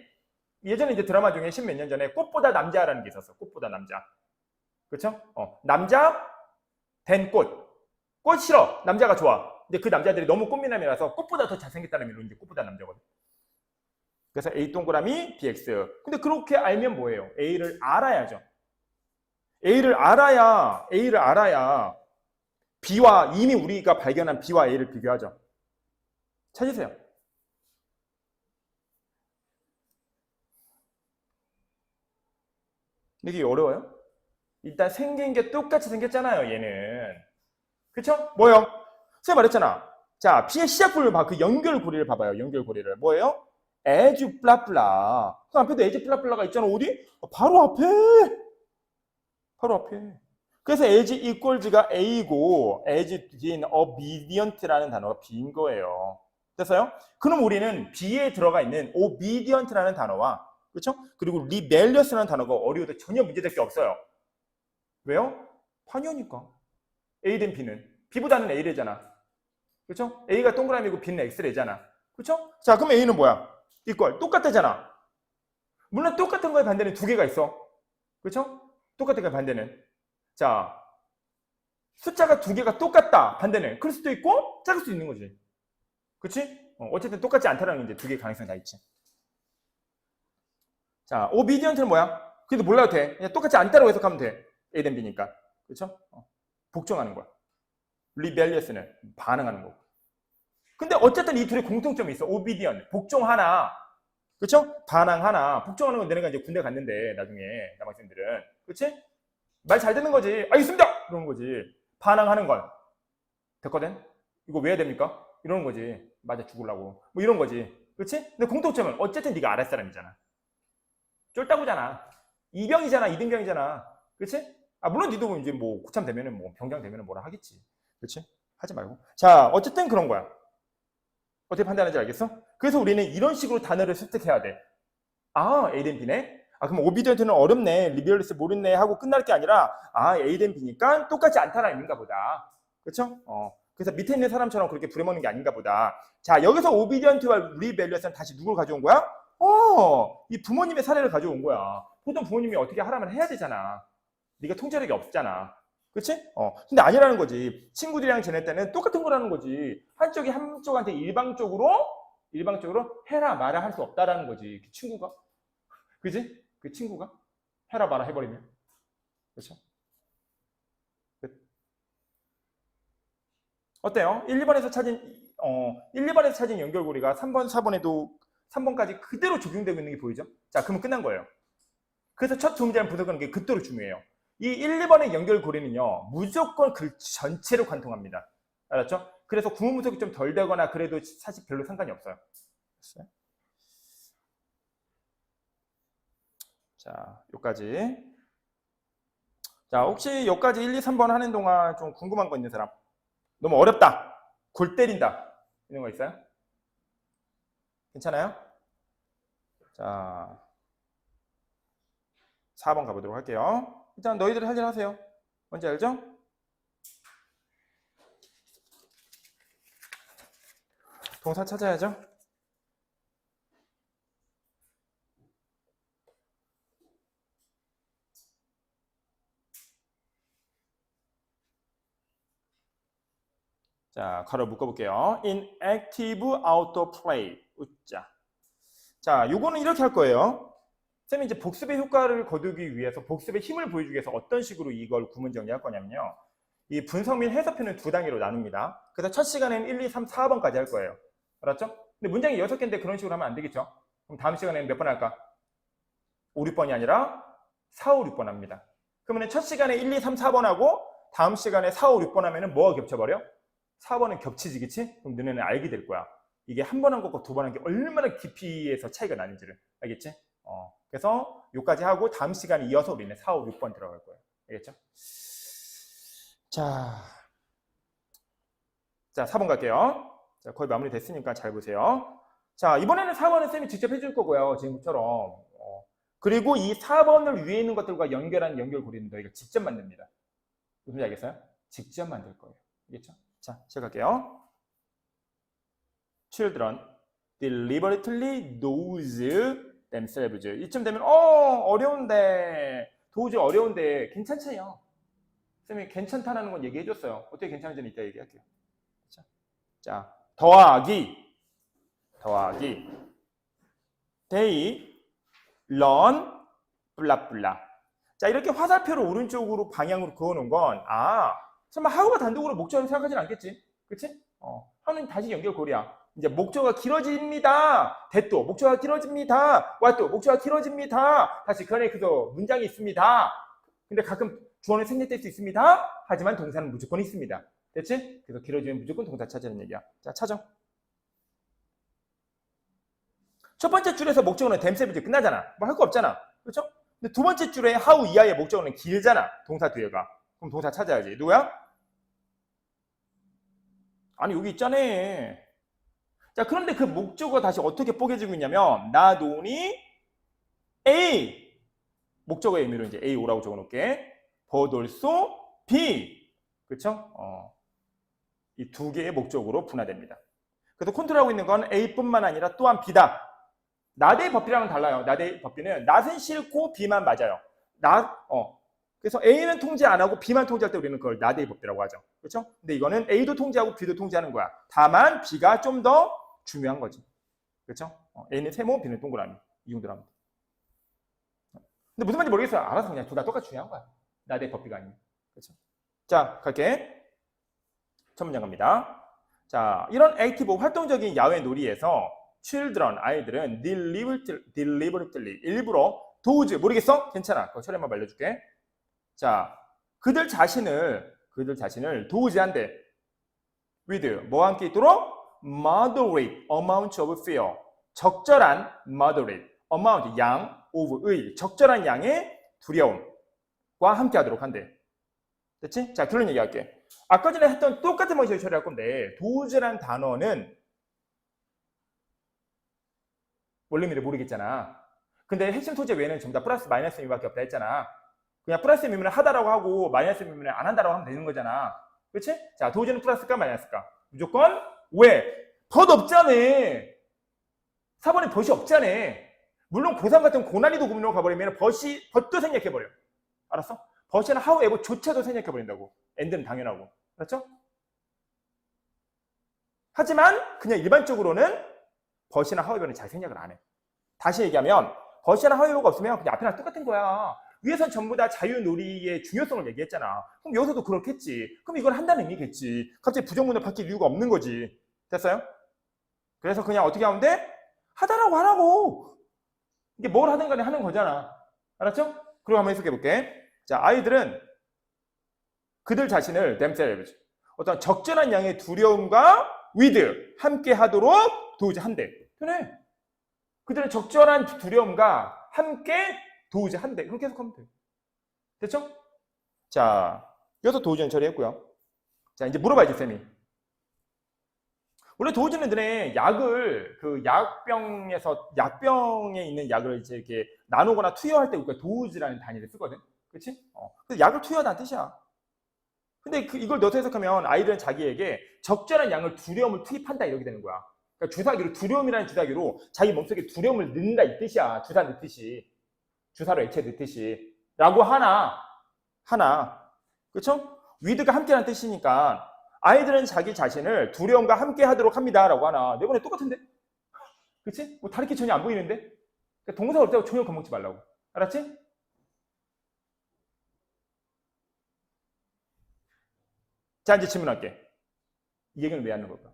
S1: 예전에 이제 드라마 중에 10몇 년 전에 꽃보다 남자라는 게 있었어. 꽃보다 남자. 그쵸? 남자, then 꽃. 꽃 싫어. 남자가 좋아. 근데 그 남자들이 너무 꽃미남이라서 꽃보다 더 잘생겼다는 의미로 이제 꽃보다 남자거든. 그래서 A 동그라미 BX. 근데 그렇게 알면 뭐예요? A를 알아야죠. A를 알아야 B와 이미 우리가 발견한 B와 A를 비교하죠. 찾으세요. 이게 어려워요? 일단 생긴 게 똑같이 생겼잖아요, 얘는. 그쵸? 뭐요? 선생님 말했잖아. 자, B의 시작부를 봐. 그 연결고리를 봐봐요. 연결고리를. 뭐예요? as 블라블라. 그 앞에도 as 블라블라가 있잖아. 어디? 바로 앞에. 바로 앞에. 그래서 as equals가 A고 as being obedient라는 단어가 B인 거예요. 됐어요? 그럼 우리는 B에 들어가 있는 obedient라는 단어와 그렇죠? 그리고 rebellious라는 단어가 어려워도 전혀 문제될 게 없어요. 왜요? 판이니까. A 된 B는 B보다는 A래잖아. 그렇죠? A가 동그라미고 B는 X래잖아. 그렇죠? 자, 그럼 A는 뭐야? equal. 똑같다잖아. 물론 똑같은 거에 반대는 두 개가 있어. 그렇죠? 똑같은 거에 반대는. 자, 숫자가 두 개가 똑같다. 반대는 클 수도 있고 작을 수도 있는 거지. 그치? 어쨌든 똑같지 않다라는 이제 두 개의 가능성이 다 있지. 자, 오비디언트는 뭐야? 그래도 몰라도 돼. 그냥 똑같지 않다라고 해석하면 돼. A 대 B니까. 그쵸? 복종하는 거야. 리벨리어스는 반응하는 거고. 근데 어쨌든 이 둘의 공통점이 있어. 오비디언, 복종하나. 그쵸? 반항하나. 복종하는 건 너네가 이제 군대 갔는데, 나중에, 남학생들은. 그치? 말 잘 듣는 거지. 알겠습니다! 그러는 거지. 반항하는 건. 됐거든? 이거 왜 해야 됩니까? 이러는 거지. 맞아, 죽으려고. 뭐 이런 거지. 그치? 근데 공통점은 어쨌든 네가 아랫 사람이잖아. 쫄따구잖아. 이병이잖아. 이등병이잖아. 그치? 아, 물론 니도 이제 뭐 고참 되면은 뭐 병장 되면은 뭐라 하겠지. 그치? 하지 말고. 자, 어쨌든 그런 거야. 어떻게 판단하는지 알겠어? 그래서 우리는 이런 식으로 단어를 습득해야 돼. 아, A 대 B네? 아, 그럼 오비디언트는 어렵네. 리비얼리스 모르네 하고 끝날 게 아니라 아, A 대 B니까 똑같지 않다는 의미인가 보다. 그쵸? 그래서 밑에 있는 사람처럼 그렇게 부려먹는 게 아닌가 보다. 자, 여기서 오비디언트와 리벨리어스는 다시 누굴 가져온 거야? 이 부모님의 사례를 가져온 거야. 보통 부모님이 어떻게 하라면 해야 되잖아. 네가 통제력이 없잖아. 그치? 근데 아니라는 거지. 친구들이랑 지낼 때는 똑같은 거라는 거지. 한쪽이 한쪽한테 일방적으로 해라 마라 할 수 없다라는 거지. 그 친구가. 그지? 그 친구가 해라 마라 해버리면. 그렇죠? 어때요? 1, 2번에서 찾은 연결고리가 3번, 4번에도 3번까지 그대로 적용되고 있는 게 보이죠? 자, 그러면 끝난 거예요. 그래서 첫 두 문제를 분석하는 게 그대로 중요해요. 이 1, 2번의 연결고리는요, 무조건 글 전체를 관통합니다. 알았죠? 그래서 구문 분석이 좀 덜 되거나 그래도 사실 별로 상관이 없어요. 자, 여기까지. 자, 혹시 여기까지 1, 2, 3번 하는 동안 좀 궁금한 거 있는 사람? 너무 어렵다. 골 때린다. 이런 거 있어요? 괜찮아요? 자, 4번 가보도록 할게요. 일단 너희들 할 일 하세요. 뭔지 알죠? 동사 찾아야죠. 자, 가로 묶어볼게요. inactive outdoor play. 웃자. 자, 요거는 이렇게 할 거예요. 쌤이 이제 복습의 효과를 거두기 위해서, 복습의 힘을 보여주기 위해서 어떤 식으로 이걸 구문 정리할 거냐면요. 이 분석 및 해석표는 두 단계로 나눕니다. 그래서 첫 시간에는 1, 2, 3, 4번까지 할 거예요. 알았죠? 근데 문장이 6개인데 그런 식으로 하면 안 되겠죠? 그럼 다음 시간에는 몇 번 할까? 5, 6번이 아니라 4, 5, 6번 합니다. 그러면 첫 시간에 1, 2, 3, 4번 하고 다음 시간에 4, 5, 6번 하면은 뭐가 겹쳐버려? 4번은 겹치지, 그치? 그럼 너네는 알게 될 거야. 이게 한 번 한 것과 두 번 한 게 얼마나 깊이에서 차이가 나는지를. 알겠지? 그래서 여기까지 하고 다음 시간에 이어서 우리는 4, 5, 6번 들어갈 거예요. 알겠죠? 자, 4번 갈게요. 자, 거의 마무리 됐으니까 잘 보세요. 자, 이번에는 4번은 쌤이 직접 해줄 거고요. 지금처럼. 그리고 이 4번을 위에 있는 것들과 연결한 연결고리는 너희가 직접 만듭니다. 무슨 알겠어요? 직접 만들 거예요. 알겠죠? 자, 시작할게요. Children deliberately lose themselves. 이쯤 되면 어려운데 도저히 어려운데 괜찮잖아요. 쌤이 괜찮다는 건 얘기해줬어요. 어떻게 괜찮은지는 이따 얘기할게요. 자, 더하기 they learn 블라블라. 자, 이렇게 화살표를 오른쪽으로 방향으로 그어놓은 건 설마 하우가 단독으로 목적을 생각하진 않겠지? 그치? 하우는 다시 연결고리야. 이제 목적어가 길어집니다. 대또 목적어가 길어집니다. 왓또 목적어가 길어집니다. 다시 그 안에 그저 문장이 있습니다. 근데 가끔 주어는 생략될 수 있습니다. 하지만 동사는 무조건 있습니다. 됐지? 그래서 길어지면 무조건 동사 찾으는 얘기야. 자, 찾아. 첫 번째 줄에서 목적어는 themselves 끝나잖아. 뭐 할 거 없잖아. 그렇죠? 근데 두 번째 줄에 how 이하의 목적어는 길잖아. 동사 뒤에가. 그럼 동사 찾아야지. 누구야? 아니, 여기 있잖아. 자, 그런데 그 목적어가 다시 어떻게 뽀개지고 있냐면 not only A 목적어의 의미로 이제 A 오라고 적어놓을게. but also B. 그렇죠? 이 두 개의 목적으로 분화됩니다. 그래서 컨트롤하고 있는 건 A뿐만 아니라 또한 B다. not의 법비랑은 달라요. not의 법비는 not은 싫고 B만 맞아요. 그래서 A는 통제 안 하고 B만 통제할 때 우리는 그걸 나대의 법칙이라고 하죠. 그렇죠? 근데 이거는 A도 통제하고 B도 통제하는 거야. 다만 B가 좀 더 중요한 거지. 그렇죠? A는 세모, B는 동그라미. 이 정도로 하면 돼. 근데 무슨 말인지 모르겠어요. 알아서 그냥 둘 다 똑같이 중요한 거야. 나대의 법칙 아니면. 그렇죠? 자, 갈게. 첫 문장 갑니다. 자, 이런 액티브 활동적인 야외 놀이에서 children, 아이들은 deliberately, 일부러 도우즈, 모르겠어? 괜찮아. 그거 처리만 알려줄게. 자, 그들 자신을 도우즈한대. with, 뭐와 함께 있도록? moderate amount of fear. 적절한 moderate amount, 양, of의, 적절한 양의 두려움과 함께 하도록 한대. 됐지? 자, 그런 얘기 할게. 아까 전에 했던 똑같은 방식으로 처리할 건데, 도우즈란 단어는 원래미를 모르겠잖아. 근데 핵심 소재 외에는 전부 다 플러스 마이너스 의미밖에 없다 했잖아. 그냥 플러스 의미는 하다라고 하고 마이너스 의미는 안 한다라고 하면 되는 거잖아. 그렇지? 자, 도우즈는 플러스일까 마이너스일까? 무조건 왜? 벗 없잖아. 4번에 벗이 없잖아. 물론 고3 같은 고난이도 구문으로 가버리면 벗도 생략해버려. 알았어? 벗이나 however조차도 생략해버린다고. end는 당연하고. 그렇죠? 하지만 그냥 일반적으로는 벗이나 however는 잘 생략을 안 해. 다시 얘기하면 벗이나 however가 없으면 그냥 앞이랑 똑같은 거야. 위에선 전부 다 자유놀이의 중요성을 얘기했잖아. 그럼 여기서도 그렇겠지. 그럼 이건 한다는 의미겠지. 갑자기 부정문을 바뀔 이유가 없는 거지. 됐어요? 그래서 그냥 어떻게 하면 돼? 하다라고 하라고. 이게 뭘 하든 간에 하는 거잖아. 알았죠? 그리고 한번 해석해 볼게. 자, 아이들은 그들 자신을 themselves, 어떤 적절한 양의 두려움과 with, 함께 하도록 도우지 한대. 편해. 그들은 적절한 두려움과 함께 도우지 한대. 그렇게 해석하면 돼. 됐죠? 자, 여기서 도우지는 처리했고요. 자, 이제 물어봐야지, 쌤이. 원래 도우지는 너네 약을 그 약병에 있는 약을 이제 이렇게 나누거나 투여할 때 우리가 도우지라는 단위를 쓰거든. 그렇지? 그래서 약을 투여하다는 뜻이야. 근데 이걸 넣어서 해석하면 아이들은 자기에게 적절한 양을 두려움을 투입한다 이렇게 되는 거야. 그러니까 주사기로 두려움이라는 주사기로 자기 몸속에 두려움을 넣는다 이 뜻이야. 주사 넣듯이. 주사로 액체 넣듯이. 라고 하나. 그렇죠? 위드가 함께라는 뜻이니까 아이들은 자기 자신을 두려움과 함께 하도록 합니다. 라고 하나. 네 번에 똑같은데? 그치? 뭐 다를 게 전혀 안 보이는데? 그러니까 동사가 올 때 전혀 겁먹지 말라고. 알았지? 자, 이제 질문할게. 이 얘기는 왜 하는 걸까?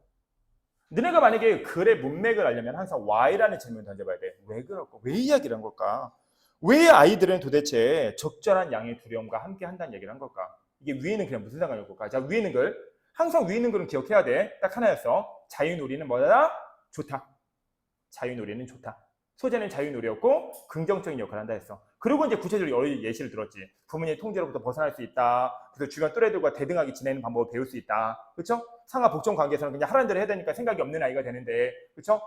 S1: 너네가 만약에 글의 문맥을 알려면 항상 why라는 질문을 던져봐야 돼. 왜 그럴까? 왜 이야기를 한 걸까? 왜 아이들은 도대체 적절한 양의 두려움과 함께 한다는 얘기를 한 걸까? 이게 위에 있는 글이랑 무슨 상관이 올까? 자, 위에 있는 글. 항상 위에 있는 글은 기억해야 돼. 딱 하나였어. 자유놀이는 뭐다? 좋다. 자유놀이는 좋다. 소재는 자유놀이였고 긍정적인 역할을 한다 했어. 그리고 이제 구체적으로 여러 예시를 들었지. 부모님의 통제로부터 벗어날 수 있다. 그래서 주변 또래들과 대등하게 지내는 방법을 배울 수 있다. 그렇죠? 상하 복종 관계에서는 그냥 하라는 대로 해야 되니까 생각이 없는 아이가 되는데, 그렇죠?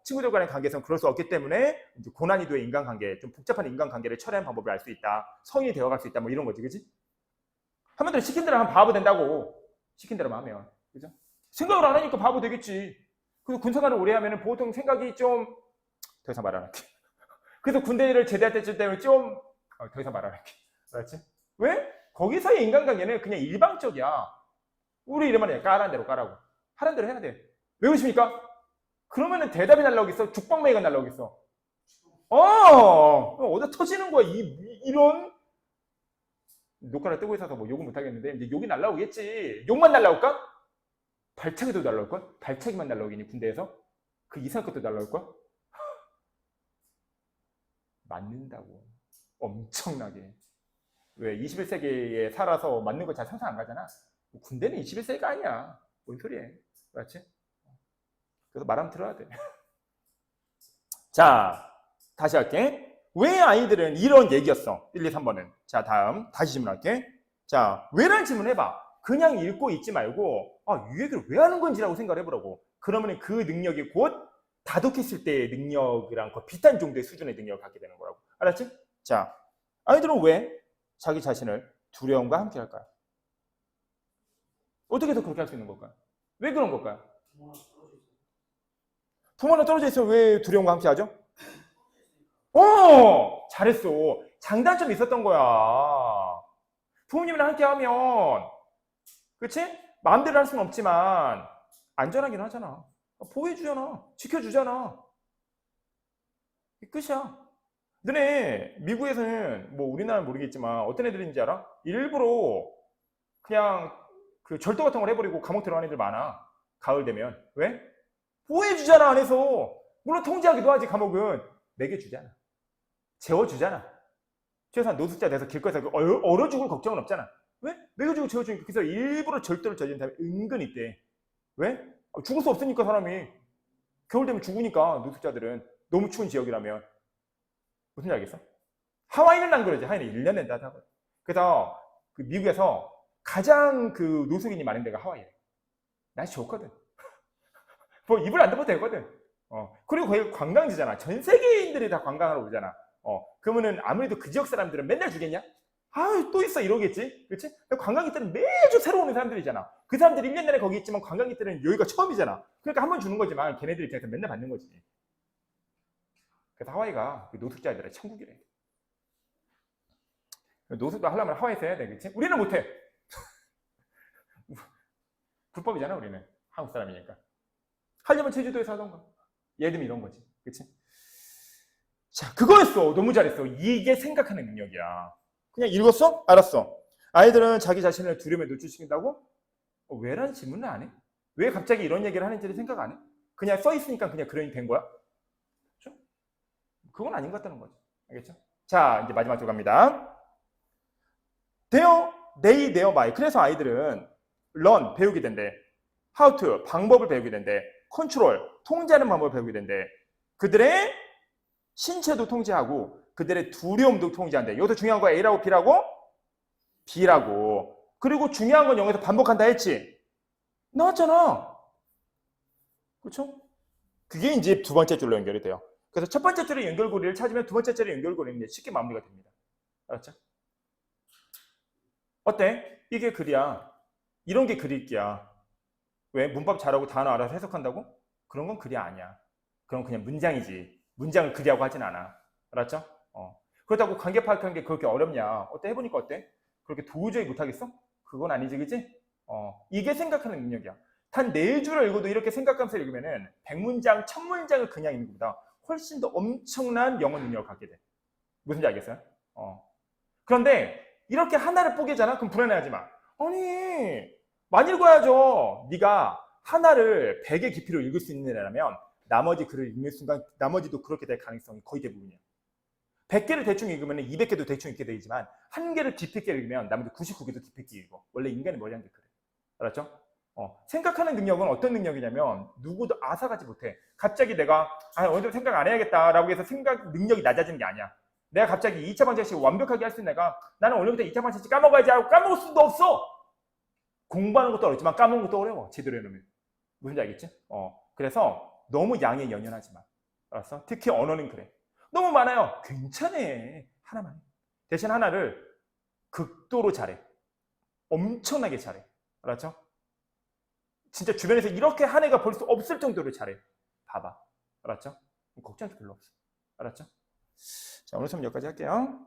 S1: 친구들 간의 관계에서는 그럴 수 없기 때문에 이제 고난이도의 인간관계, 좀 복잡한 인간관계를 처리하는 방법을 알 수 있다. 성인이 되어갈 수 있다. 뭐 이런 거지, 그렇지? 한마디로 시킨 대로 하면 바보 된다고. 시킨 대로만 하면, 그렇죠? 생각을 안 하니까 바보 되겠지. 그리고 군생활을 오래 하면은 보통 생각이 좀 더 이상 말 안 할게. 그래서 군대를 제대할 때쯤 되면 좀 더 이상 말 안 할게. 알았지? 왜? 거기서의 인간관계는 그냥 일방적이야. 우리 이름만 해. 까라는 대로 까라고. 하라는 대로 해야 돼. 왜 그러십니까? 그러면은 대답이 날라오겠어? 죽방맹이가 날라오겠어? 어디다 터지는 거야? 이런 녹화를 뜨고 있어서 뭐 욕은 못하겠는데 이제 욕이 날라오겠지. 욕만 날라올까? 발차기도 날라올걸? 발차기만 날라오겠니 군대에서? 그 이상한 것도 날라올걸? 맞는다고. 엄청나게. 왜 21세기에 살아서 맞는 거 잘 상상 안 가잖아. 군대는 21세기가 아니야. 뭔 소리해. 맞지? 그래서 말하면 들어야 돼. 자, 다시 할게. 왜 아이들은 이런 얘기였어? 1, 2, 3번은. 자, 다음 다시 질문할게. 자, 왜라는 질문 해봐. 그냥 읽고 있지 말고 이 얘기를 왜 하는 건지라고 생각을 해보라고. 그러면 그 능력이 곧 다독했을 때의 능력이랑 그 비슷한 정도의 수준의 능력을 갖게 되는 거라고. 알았지? 자, 아이들은 왜 자기 자신을 두려움과 함께 할까요? 어떻게 해서 그렇게 할 수 있는 걸까요? 왜 그런 걸까요? 부모랑 떨어져 있으면 왜 두려움과 함께 하죠? 잘했어. 장단점이 있었던 거야. 부모님이랑 함께 하면, 그치? 마음대로 할 수는 없지만, 안전하긴 하잖아. 보호해주잖아. 지켜주잖아. 이게 끝이야. 너네, 미국에서는, 뭐, 우리나라는 모르겠지만, 어떤 애들인지 알아? 일부러 그냥 그 절도 같은 걸 해버리고 감옥 들어가는 애들 많아. 가을 되면. 왜? 보호해주잖아, 안에서. 물론 통제하기도 하지, 감옥은. 먹여주잖아. 재워주잖아. 최소한 노숙자 돼서 길거리에서 얼어 죽을 걱정은 없잖아. 왜? 먹여주고 재워주니까. 그래서 일부러 절도를 저지른 사람이 은근 있대. 왜? 죽을 수 없으니까 사람이. 겨울 되면 죽으니까 노숙자들은. 너무 추운 지역이라면. 무슨 알겠어? 하와이는 안 그러지. 하와이는 1년에 다 하거든. 그래서 그 미국에서 가장 그 노숙인이 많은 데가 하와이야. 날씨 좋거든. 뭐 입을 안 덮어도 되거든. 그리고 거기 관광지잖아. 전 세계인들이 다 관광하러 오잖아. 그러면은 아무래도 그 지역 사람들은 맨날 주겠냐? 아, 또 있어 이러겠지. 그렇지? 관광객들은 매주 새로 오는 사람들이잖아. 그 사람들이 1년 내내 거기 있지만 관광객들은 여기가 처음이잖아. 그러니까 한 번 주는 거지만 걔네들 입장에서 맨날 받는 거지. 그래서 하와이가 노숙자들의 천국이래. 노숙도 하려면 하와이에서 해야 되겠지? 우리는 못해. 불법이잖아, 우리는. 한국 사람이니까. 하려면 제주도에서 하던가. 예를 들면 이런 거지. 그치? 자, 그거였어. 너무 잘했어. 이게 생각하는 능력이야. 그냥 읽었어? 알았어. 아이들은 자기 자신을 두려움에 노출시킨다고? 왜라는 질문을 안 해? 왜 갑자기 이런 얘기를 하는지를 생각 안 해? 그냥 써 있으니까 그냥 그러니 된 거야? 그렇죠? 그건 아닌 것 같다는 거지. 알겠죠? 자, 이제 마지막 쪽 갑니다. they, their, my. 그래서 아이들은 learn, 배우게 된대. how to, 방법을 배우게 된대. control, 통제하는 방법을 배우게 된대. 그들의 신체도 통제하고 그들의 두려움도 통제한대. 여기서 중요한 거 A라고 B라고? B라고. 그리고 중요한 건 여기서 반복한다 했지? 나왔잖아. 그렇죠? 그게 이제 두 번째 줄로 연결이 돼요. 그래서 첫 번째 줄의 연결고리를 찾으면 두 번째 줄의 연결고리는 쉽게 마무리가 됩니다. 알았죠? 어때? 이게 글이야. 이런 게 글 읽기야. 왜? 문법 잘하고 단어 알아서 해석한다고? 그런 건 글이 아니야. 그건 그냥 문장이지. 문장을 글이라고 하진 않아. 알았죠? 그렇다고 관계 파악하는 게 그렇게 어렵냐? 어때? 해보니까 어때? 그렇게 도저히 못하겠어? 그건 아니지, 그치? 이게 생각하는 능력이야. 단 4줄을 읽어도 이렇게 생각하면서 읽으면은 100문장, 1000문장을 그냥 읽는 것보다 훨씬 더 엄청난 영어 능력을 갖게 돼. 무슨지 알겠어요? 그런데 이렇게 하나를 뽀개잖아? 그럼 불안해하지 마. 아니, 많이 읽어야죠. 네가 하나를 100의 깊이로 읽을 수 있는 애라면 나머지 글을 읽는 순간 나머지도 그렇게 될 가능성이 거의 대부분이야. 100개를 대충 읽으면 200개도 대충 읽게 되지만 한 개를 깊이 있게 읽으면 나머지 99개도 깊이 있게 읽어. 원래 인간의 머리 한 개 그래. 알았죠? 생각하는 능력은 어떤 능력이냐면 누구도 앗아가지 못해. 갑자기 내가 오늘 생각 안 해야겠다라고 해서 생각 능력이 낮아지는 게 아니야. 내가 갑자기 2차 방정식 완벽하게 할 수 있는 애가 나는 오늘부터 2차 방정식 까먹어야지 하고 까먹을 수도 없어. 공부하는 것도 어렵지만 까먹는 것도 어려워. 제대로 해놓으면. 무슨지 알겠지? 그래서 너무 양에 연연하지 마. 알았어? 특히 언어는 그래. 너무 많아요. 괜찮아. 하나만 해. 대신 하나를 극도로 잘해. 엄청나게 잘해. 알았죠? 진짜 주변에서 이렇게 한 애가 볼 수 없을 정도로 잘해. 봐봐. 알았죠? 걱정할 게 별로 없어. 알았죠? 자, 오늘 수업 여기까지 할게요.